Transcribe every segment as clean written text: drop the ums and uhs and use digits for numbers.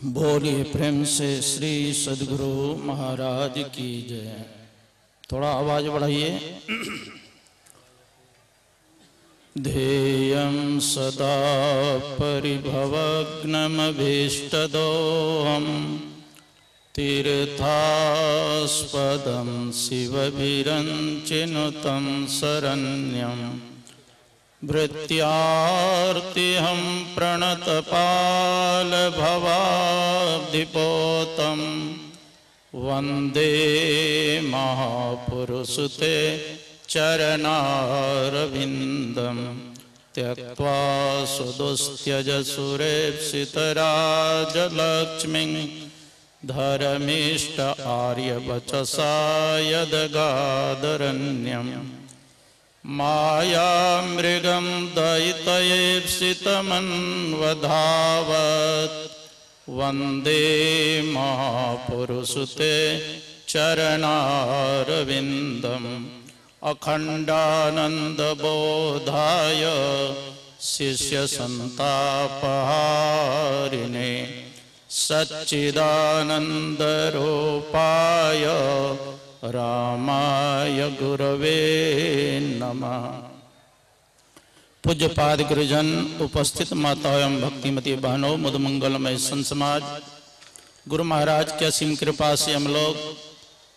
बोलिए प्रेम से श्री सद्गुरु महाराज की जय। थोड़ा आवाज बढ़ाइए। ध्येयं सदा परिभवग्नमभीष्टदोहं तीर्थास्पदं शिवभिरञ्चिनुतं शरण्यं भृत्यार्तिहं प्रणतपालभवाब्धिपोतं वन्दे महापुरुषते चरणारविन्दं त्यक्त्वा सुदुस्त्यज सुरेप्सितराजलक्ष्मीं धर्मिष्ठ आर्यवचसा यदगादरण्यं मायामृगं दयितयेप्सितमन्वधावत् वन्दे महापुरुषते चरणारविन्दम् अखण्डानन्दबोधाय शिष्यसन्तापहारिणे सच्चिदानन्दरूपाय रामाय गुरवे नमः। पूज्यपाद गुरुजन, उपस्थित माता एवं भक्तिमती बहनों, मुदमंगलमय संत समाज, गुरु महाराज की असीम कृपा से हम लोग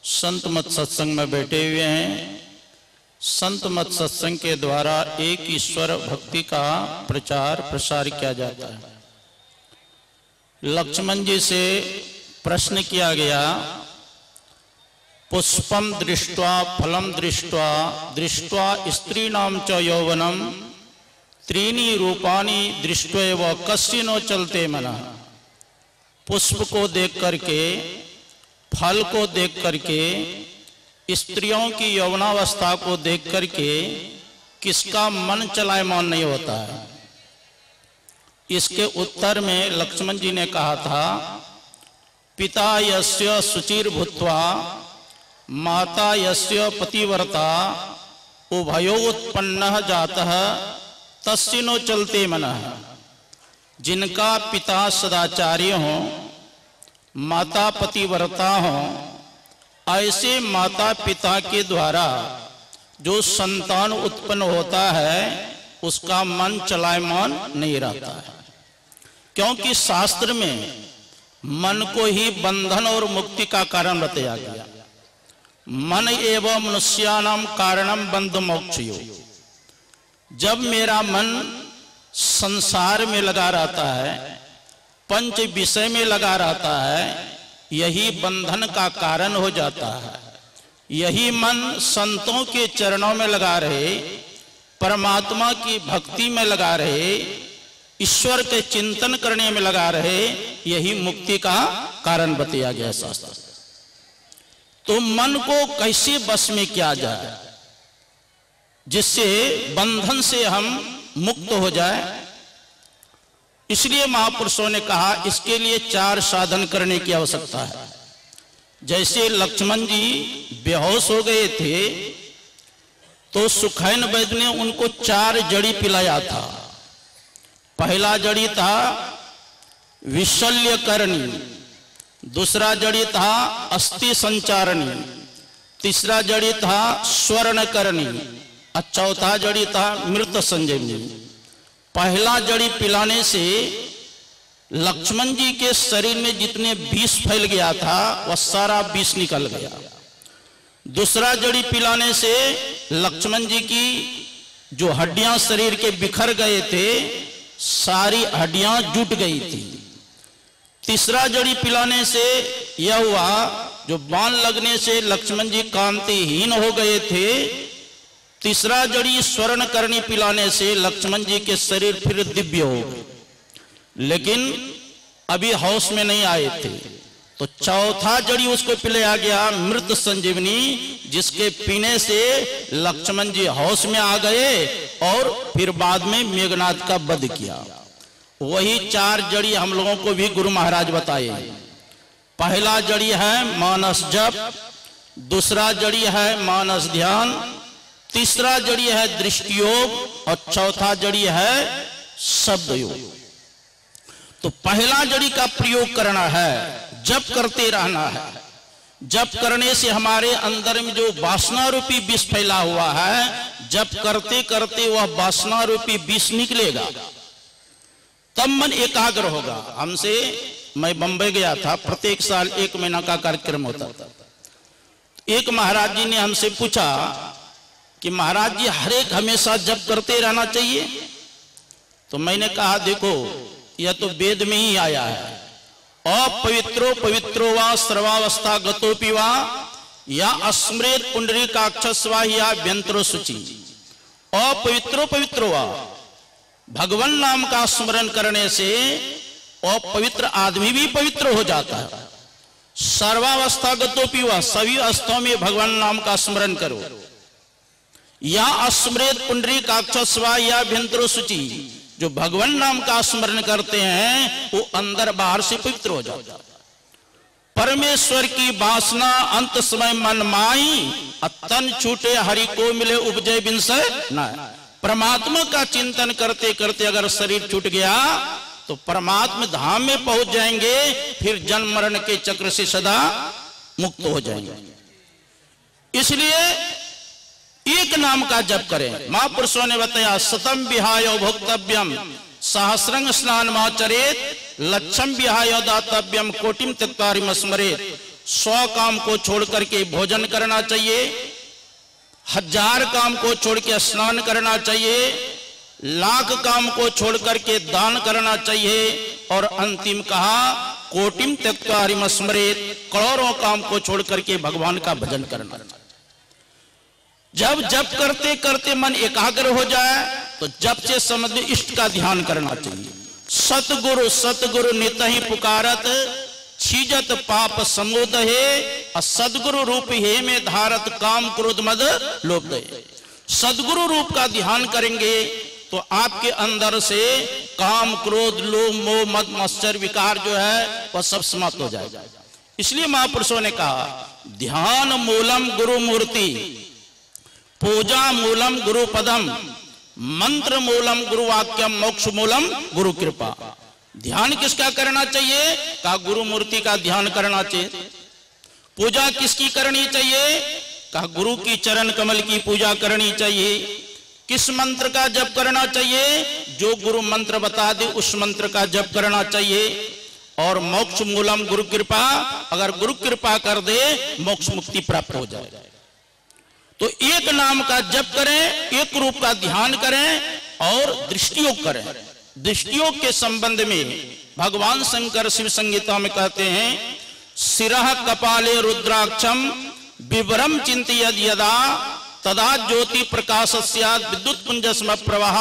संत मत सत्संग में बैठे हुए हैं। संत मत सत्संग के द्वारा एक ईश्वर भक्ति का प्रचार प्रसार किया जाता है। लक्ष्मण जी से प्रश्न किया गया, पुष्पम दृष्ट्वा फलम दृष्ट्वा दृष्ट्वा स्त्रीणाम च यौवनम त्रीणि रूपाणि दृष्ट्वैव कस्यनो चलते मनः। पुष्प को देख करके, फल को देख करके, स्त्रियों की यौवनावस्था को देख करके किसका मन चलायमान नहीं होता है। इसके उत्तर में लक्ष्मण जी ने कहा था, पिता यस्य शुचिर भूत्वा माता यस्य पतिव्रता उभयो उत्पन्नः जातः तस्सिनो चलते मनः। जिनका पिता सदाचारी हो, माता पतिव्रता हो, ऐसे माता पिता के द्वारा जो संतान उत्पन्न होता है उसका मन चलायमान नहीं रहता है। क्योंकि शास्त्र में मन को ही बंधन और मुक्ति का कारण बताया गया। मन एवं मनुष्यानां कारणम बंध मोक्षयो। जब मेरा मन संसार में लगा रहता है, पंच विषय में लगा रहता है, यही बंधन का कारण हो जाता है। यही मन संतों के चरणों में लगा रहे, परमात्मा की भक्ति में लगा रहे, ईश्वर के चिंतन करने में लगा रहे, यही मुक्ति का कारण बताया गया शास्त्र। तो मन को कैसे बस में किया जाए जिससे बंधन से हम मुक्त हो जाए। इसलिए महापुरुषों ने कहा इसके लिए 4 साधन करने की आवश्यकता है। जैसे लक्ष्मण जी बेहोश हो गए थे तो सुखैन वैद्य ने उनको 4 जड़ी पिलाया था। पहला जड़ी था विशल्यकरणी, दूसरा जड़ी था अस्थि संचारणी, तीसरा जड़ी था स्वर्णकरणी और चौथा जड़ी था मृत संजीवनी। पहला जड़ी पिलाने से लक्ष्मण जी के शरीर में जितने विष फैल गया था वह सारा विष निकल गया। दूसरा जड़ी पिलाने से लक्ष्मण जी की जो हड्डियां शरीर के बिखर गए थे सारी हड्डियां जुट गई थी। तीसरा जड़ी पिलाने से यह हुआ, जो बाण लगने से लक्ष्मण जी कांतिहीन हो गए थे, तीसरा जड़ी स्वर्णकरणी पिलाने से लक्ष्मण जी के शरीर फिर दिव्य हो गए, लेकिन अभी होश में नहीं आए थे। तो चौथा जड़ी उसको पिलाया गया मृत संजीवनी, जिसके पीने से लक्ष्मण जी होश में आ गए और फिर बाद में मेघनाद का वध किया। वही 4 जड़ी हम लोगों को भी गुरु महाराज बताए। पहला जड़ी है मानस जप, दूसरा जड़ी है मानस ध्यान, तीसरा जड़ी है दृष्टि योग और चौथा जड़ी है शब्द योग। तो तो पहला जड़ी का प्रयोग करना है, जप करते रहना है। जप करने से हमारे अंदर में जो वासना रूपी विष फैला हुआ है, जप करते करते वह वासना रूपी विष निकलेगा, तब मन एकाग्र होगा। हमसे, मैं बंबई गया था, प्रत्येक साल 1 महीना का कार्यक्रम होता था। एक महाराज जी ने हमसे पूछा कि महाराज जी हर एक हमेशा जप करते रहना चाहिए? तो मैंने कहा देखो, यह तो वेद में ही आया है, अपवित्रो पवित्रो वा सर्वावस्था गतोपि वा या अस्मृत पुंडरीकाक्षस्वा या व्यंत्रो शुचि। अपवित्रो पवित्रो वा, भगवान नाम का स्मरण करने से अपवित्र आदमी भी पवित्र हो जाता है। सर्वावस्था गतोपि वा, सभी अवस्थाओं में भगवान नाम का स्मरण करो। या अस्मृत पुंडरीकाक्षस्वा या व्यंत्रो शुचि, जो भगवान नाम का स्मरण करते हैं वो अंदर बाहर से पवित्र हो जाता है। परमेश्वर की वासना अंत समय मन माई, तन छूटे हरि को मिले उपजय विंसय न। परमात्मा का चिंतन करते करते अगर शरीर छूट गया तो परमात्मा धाम में पहुंच जाएंगे, फिर जन्म मरण के चक्र से सदा मुक्त हो जाएंगे। इसलिए एक नाम का जप करें। महापुरुषों ने बताया, शतम विहाय भोक्तव्यम सहस्रंग स्नान माचरेत, लक्षम विहाय दातव्यम कोटिम त्यक्त्वा स्मरेत। 100 काम को छोड़ करके भोजन करना चाहिए, 1000 काम को छोड़ के स्नान करना चाहिए, 1,00,000 काम को छोड़ करके दान करना चाहिए, और अंतिम कहा कोटिम त्यक्त्वा स्मरेत, करोड़ों काम को छोड़ करके भगवान का भजन करना। जब जप करते करते मन एकाग्र हो जाए तो जप से संबंधित इष्ट का ध्यान करना चाहिए। सतगुरु सतगुरु नित ही पुकारत, छीजत पाप समोदहे, सदगुरु रूप हे में धारत काम क्रोध मद लोभ दहे। सदगुरु रूप का ध्यान करेंगे तो आपके अंदर से काम क्रोध लोभ मोह मद मत्सर विकार जो है वह सब समाप्त हो जाएगा। इसलिए महापुरुषों ने कहा, ध्यान मूलम गुरु मूर्ति, पूजा मूलम गुरु पदम, मंत्र मूलम गुरु वाक्यम, मोक्ष मूलम गुरु कृपा। ध्यान किसका करना चाहिए? कहा गुरु मूर्ति का ध्यान करना चाहिए। पूजा किसकी करनी चाहिए? कहा गुरु की चरण कमल की पूजा करनी चाहिए। किस मंत्र का जप करना चाहिए? जो गुरु मंत्र बता दे उस मंत्र का जप करना चाहिए। और मोक्ष मूलम गुरु कृपा, अगर गुरु कृपा कर दे मोक्ष मुक्ति प्राप्त हो जाएगा। तो एक नाम का जप करें, एक रूप का ध्यान करें और दृष्टियोग करें। दृष्टियोग के संबंध में भगवान शंकर शिव संगीता में कहते हैं, शिरः कपाले रुद्राक्षम विवरम चिंतयद यदा, तदा ज्योति प्रकाशस्यात् विद्युत पुंजस्म प्रवाह,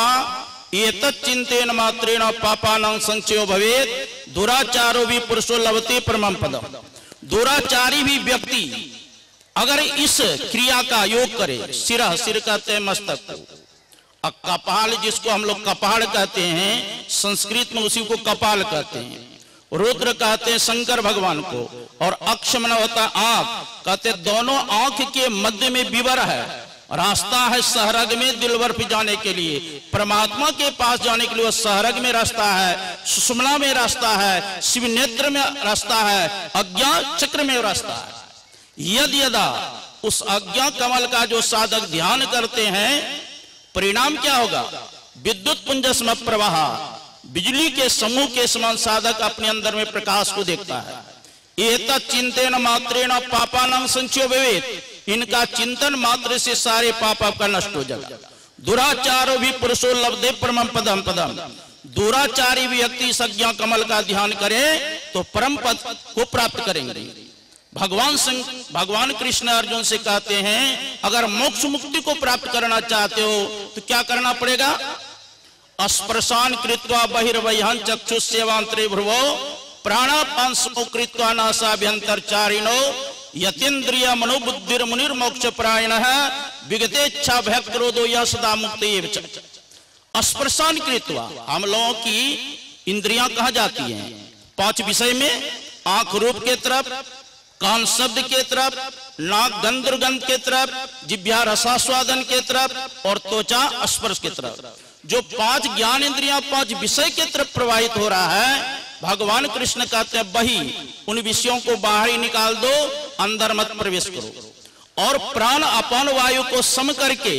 एतत् चिंतेन मात्रेण पापानां संचयो भवेत्, दुराचारो भी पुरुषो लभते परमं पदम्। दुराचारी भी व्यक्ति अगर इस क्रिया का योग करे, सिर कहते हैं मस्तक को, और कपाल जिसको हम लोग कपाल कहते हैं, संस्कृत में उसी को कपाल कहते हैं। रुद्र कहते हैं शंकर भगवान को, और अक्षमन होता आंख, कहते दोनों आंख के मध्य में विवर है, रास्ता है सहरग में दिलवर पे जाने के लिए। परमात्मा के पास जाने के लिए सहरग में रास्ता है, सुषुम्ना में रास्ता है, शिव नेत्र में रास्ता है, अज्ञा चक्र में रास्ता है। यदि यदा उस अज्ञा कमल का जो साधक ध्यान करते हैं, परिणाम क्या होगा? विद्युत पुंजस्म प्रवाह, बिजली के समूह के समान साधक अपने अंदर में प्रकाश को देखता है। एतत् चिंतेन मात्रेण पापानां संचयो भवेत्, इनका चिंतन मात्र से सारे पाप आपका नष्ट हो जाएगा। दुराचारो भी पुरुषो लभते परमं पदम पदम, दुराचारी व्यक्ति इस अज्ञा कमल का ध्यान करे तो परम पद को प्राप्त करेंगे। भगवान कृष्ण अर्जुन से कहते हैं, अगर मोक्ष मुक्ति को प्राप्त करना चाहते हो तो क्या करना पड़ेगा? स्पर्शान कृत्वा बहिर्वह्यं चक्षुस्यवांतरे भ्रुवो, प्राणापांसो कृत्वा नासाभ्यंतरचारिणो, यतीन्द्रिय मनोबुद्धिर मुनिर्मोक्ष प्रायणः, विगतेच्छा भयक्रोधो यः सदा मुक्तिः च। स्पर्शान कृत्वा, हम लोगों की इंद्रियां कहा जाती हैं? 5 विषय में, आंख रूप के तरफ, कान शब्द के तरफ, नाक गंध दुर्गंध के तरफ, जिह्वा रसास्वादन के तरफ, और त्वचा स्पर्श के तरफ। जो 5 ज्ञान इंद्रियां 5 विषय के तरफ प्रवाहित हो रहा है, भगवान कृष्ण कहते हैं वही उन विषयों को बाहर ही निकाल दो, अंदर मत प्रवेश करो और प्राण अपान वायु को सम करके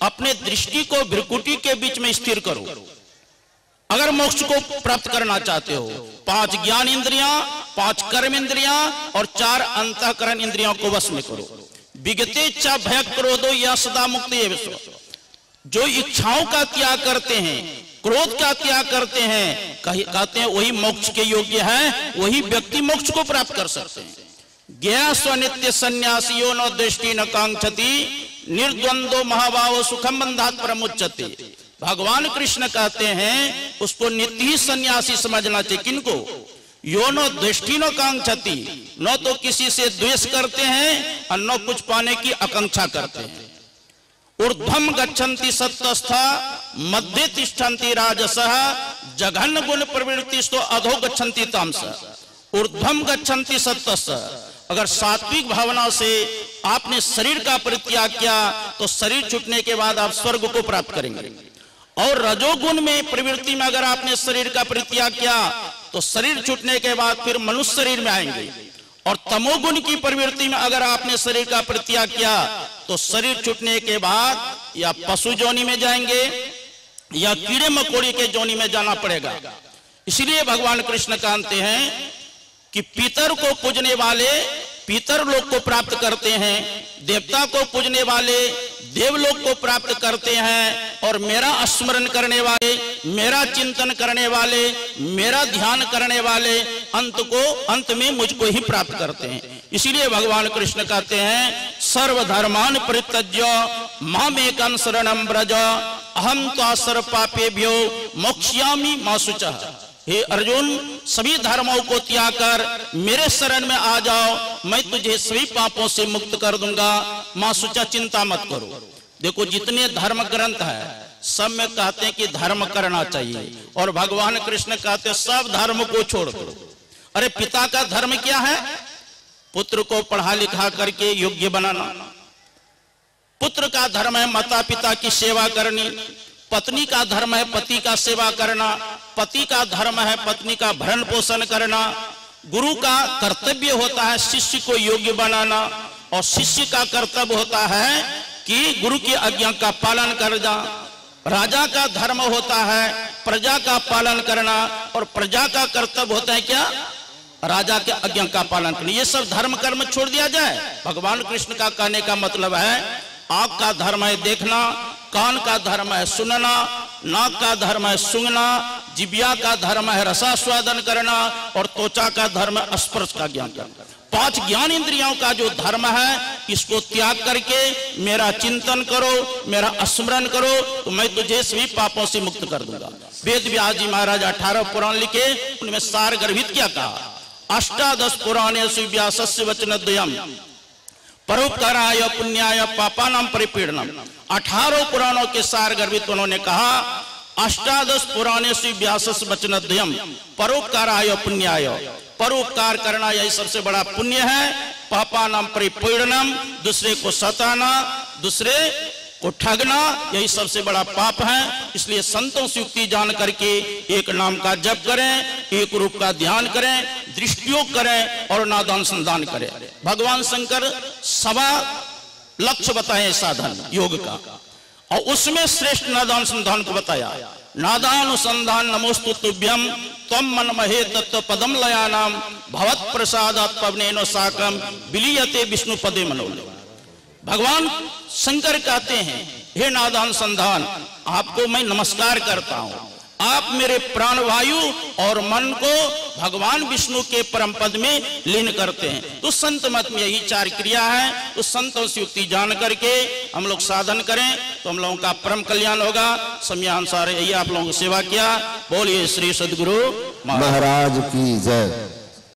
अपने दृष्टि को भ्रुकुटी के बीच में स्थिर करो। अगर मोक्ष को प्राप्त करना चाहते हो, 5 ज्ञान इंद्रियां, 5 कर्म इंद्रियां और 4 अंतःकरण इंद्रियों को वश में करो। विगते इच्छा भय क्रोधो या सदा मुक्त ये विश्व। जो इच्छाओं का त्याग करते हैं, क्रोध का त्याग करते हैं, कहते हैं वही मोक्ष के योग्य है, वही व्यक्ति मोक्ष को प्राप्त कर सकते हैं। ज्ञा स्वनित्य सन्यासियों न दृष्टि न कांक्षति निर्द्वंदो महाभाव सुखम बंधात प्रमुच्यते। भगवान कृष्ण कहते हैं उसको नित्य ही सन्यासी समझना चाहिए। किनको? यो न दृष्टि न कांक्षति, न तो किसी से द्वेष करते हैं और न कुछ पाने की आकांक्षा करते हैं। ऊर्ध्वम गच्छन्ति सत्तस्था मध्य तिष्ठन्ति राजसः जघन्य गुण प्रवृत्तिस्तो अधो गच्छन्ति तामसः। ऊर्ध्वम गच्छन्ति सत्तस्थ, अगर सात्विक भावना से आपने शरीर का परित्याग किया तो शरीर छूटने के बाद आप स्वर्ग को प्राप्त करेंगे। और रजोगुण में प्रवृत्ति में अगर आपने शरीर का परित्याग किया तो शरीर छूटने के बाद फिर मनुष्य शरीर में आएंगे। और तमोगुण की प्रवृत्ति में अगर आपने शरीर का परित्याग किया तो शरीर छूटने के बाद या पशु जोनि में जाएंगे या कीड़े मकोड़े के जोनि में जाना पड़ेगा। इसलिए भगवान कृष्ण कहते हैं कि पितर को पूजने वाले पितर लोक को प्राप्त करते हैं, देवता को पूजने वाले देवलोक को प्राप्त करते हैं, और मेरा स्मरण करने वाले, मेरा चिंतन करने वाले, मेरा ध्यान करने वाले अंत में मुझको ही प्राप्त करते हैं। इसीलिए भगवान कृष्ण कहते हैं सर्वधर्मान परित्यज्य मामेकं शरणं व्रज अहं त्वा सर्व पापेभ्यो मोक्ष्यामि मा शुचः। हे अर्जुन, सभी धर्मों को त्याग कर मेरे शरण में आ जाओ, मैं तुझे सभी पापों से मुक्त कर दूंगा। मां शुचा, चिंता मत करो। देखो जितने धर्म ग्रंथ है सब में कहते हैं कि धर्म करना चाहिए, और भगवान कृष्ण कहते हैं सब धर्म को छोड़ दो। अरे पिता का धर्म क्या है? पुत्र को पढ़ा लिखा करके योग्य बनाना। पुत्र का धर्म है माता पिता की सेवा करनी। पत्नी का धर्म है पति का सेवा करना। पति का धर्म है पत्नी का भरण पोषण करना। गुरु का कर्तव्य होता है शिष्य को योग्य बनाना, और शिष्य का कर्तव्य होता है कि गुरु की आज्ञा का पालन करना। राजा का धर्म होता है प्रजा का पालन करना, और प्रजा का कर्तव्य होता है क्या? राजा के आज्ञा का पालन करना। ये सब धर्म कर्म छोड़ दिया जाए। भगवान कृष्ण का कहने का मतलब है आंख का धर्म है देखना, कान का धर्म है सुनना, नाक का धर्म है सूंघना, जिब्या का धर्म है रसास्वादन करना, और त्वचा का धर्म है स्पर्श का ज्ञान करना। 5 ज्ञान इंद्रियों का जो धर्म है इसको त्याग करके मेरा चिंतन करो, मेरा स्मरण करो, तो मैं तुझे सभी पापों से मुक्त कर दूंगा। वेद व्यास जी महाराज 18 पुराण लिखे, उनमें सार गर्भित क्या कहा? अष्टादश पुराणेषु व्यासस्य वचनद्वयम् परोपकाराय पुण्याय पापानां परिपीडनम्। 18 पुराणों के सार गर्भित उन्होंने कहा अष्टादश पुराणेषु व्यासस्य वचनद्वयम् परोपकाराय पुण्याय, परोपकार करना यही सबसे बड़ा पुण्य है। पापानां परिपीडनम्, दूसरे को सताना, दूसरे को ठगना, यही सबसे बड़ा पाप है। इसलिए संतों से युक्ति जान करके एक नाम का जप करें, एक रूप का ध्यान करें, दृष्टियोग करें और नादान संधान करें। भगवान शंकर 7 लक्ष्य बताए साधन योग का, और उसमें श्रेष्ठ नादान संधान को बताया। नादानुसंधान नमोस्तु तुभ्यम त्वं मनमहे तत्व पदम लयानाम भवत् प्रसादात् पवनेन साकम विलीयते विष्णु पदे मनोले। भगवान शंकर कहते हैं हे नादान संधान, आपको मैं नमस्कार करता हूं। आप मेरे प्राण वायु और मन को भगवान विष्णु के परम पद में लीन करते हैं। तो संत मत में यही 4 क्रिया है। तो संतों से युक्ति जान करके हम लोग साधन करें तो हम लोगों का परम कल्याण होगा। समयानुसार यही आप लोगों को सेवा किया। बोलिए श्री सद्गुरु महाराज की जय।